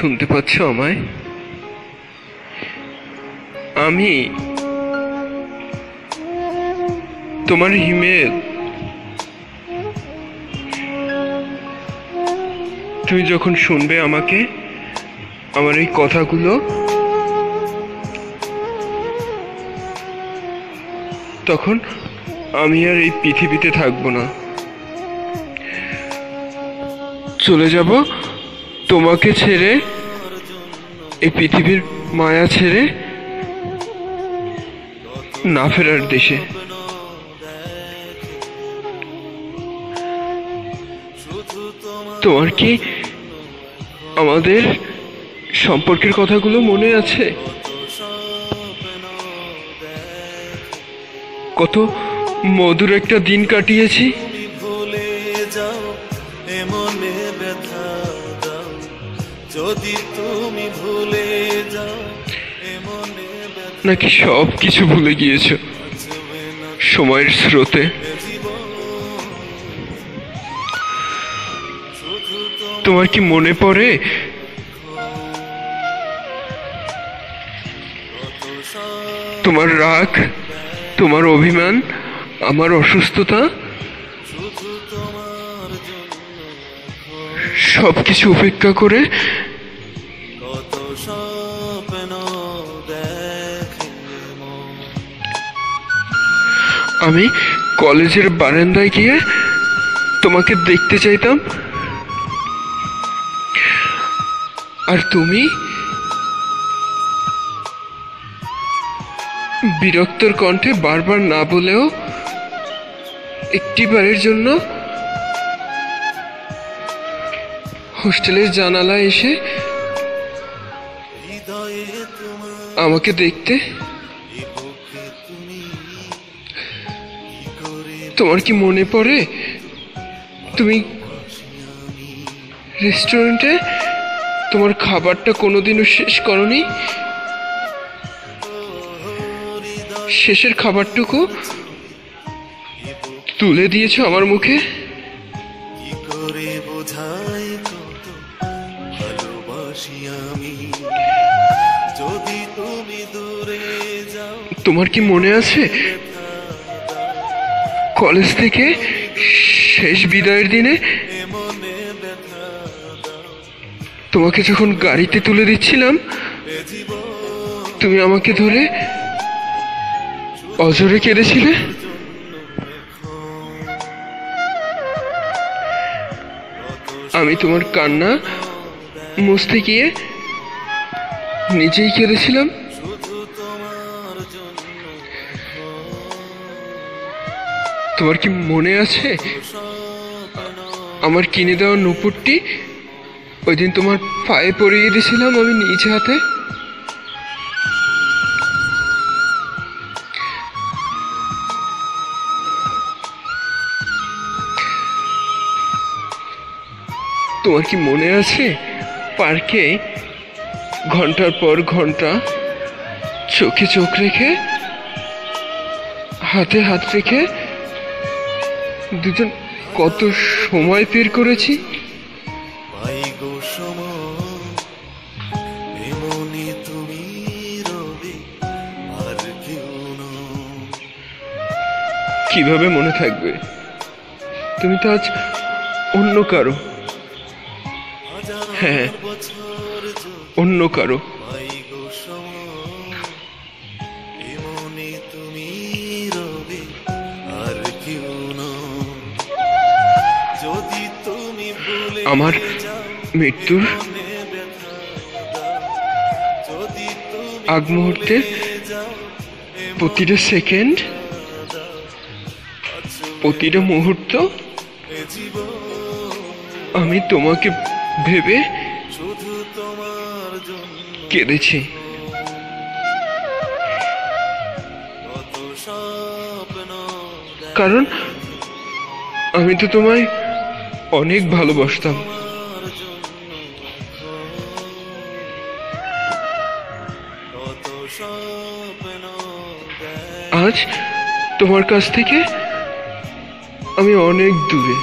শুনতে পাচ্ছ আমায়? আমি তোমার হিমেল। তুমি যখন শুনবে আমাকে, আমার এই কথাগুলো, তখন আমি আর এই পৃথিবীতে থাকবো না, চলে যাব তোমাকে ছেড়ে, এই পৃথিবীর মায়া ছেড়ে না ফেরার দেশে। তোমার কি আমাদের সম্পর্কের কথাগুলো মনে আছে? কত মধুর একটা দিন কাটিয়েছি। নাকি সব কিছু ভুলে গিয়েছ সময়ের স্রোতে? তোমার কি মনে পড়ে তোমার রাগ, তোমার অভিমান, আমার অসুস্থতা, সবকিছু উপেক্ষা করে আমি কলেজের বারান্দায় গিয়ে তোমাকে দেখতে চাইতাম, আর তুমি বিরক্তর কণ্ঠে বারবার না বলেও একটিবারের জন্য হোস্টেলের জানালায় এসে আমাকে দেখতে। তোমার কি মনে পড়ে তুমি রেস্টুরেন্টে তোমার খাবারটা কোনোদিনও শেষ করনি? শেষের খাবারটুকু তুলে দিয়েছো আমার মুখে। তোমার কি মনে আছে কলেজ থেকে শেষ বিদায়ের দিনে তোমাকে যখন গাড়িতে তুলে দিচ্ছিলাম, তুমি আমাকে ধরে অঝরে কেঁদেছিলে? আমি তোমার কান্না মুছতে গিয়ে নিজেই কেঁদেছিলাম। তোমার কি মনে আছে আমার কিনে দেওয়া নুপুরটি ওই দিন তোমার পায়ে পরিয়ে দিয়েছিলাম আমি নিজ হাতে? তোমার কি মনে আছে পার্কে ঘন্টার পর ঘন্টা চোখে চোখ রেখে, হাতে হাত রেখে দুজন কত সময় বের করেছি? কিভাবে মনে থাকবে? তুমি তো আজ অন্য কারো। হ্যাঁ, অন্য কারো। আমার মৃত্যুর আগ মুহূর্তে প্রতিটা সেকেন্ড, প্রতিটা মুহূর্ত আমি তোমাকে ভেবে কেঁদেছি। কারণ আমি তো তোমায় অনেক ভালোবাসতাম। আজ তোমার কাছ থেকে আমি অনেক দূরে।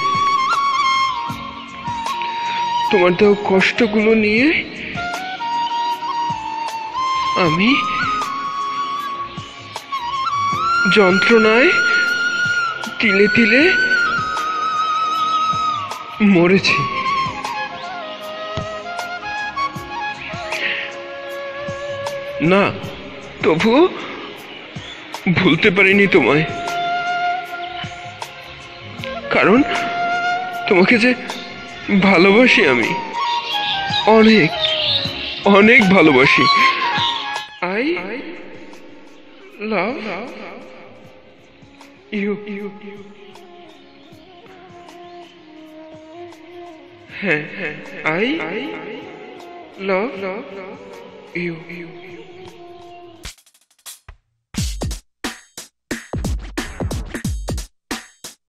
তোমার দেওয়া কষ্টগুলো নিয়ে আমি যন্ত্রণায় তিলে তিলে মরেছি। না, তবুও ভুলতে পারিনি তোমায়, কারণ তোমাকে যে ভালোবাসি আমি, অনেক অনেক ভালোবাসি। I love you. হ্যাঁ, আই লাভ ইউ।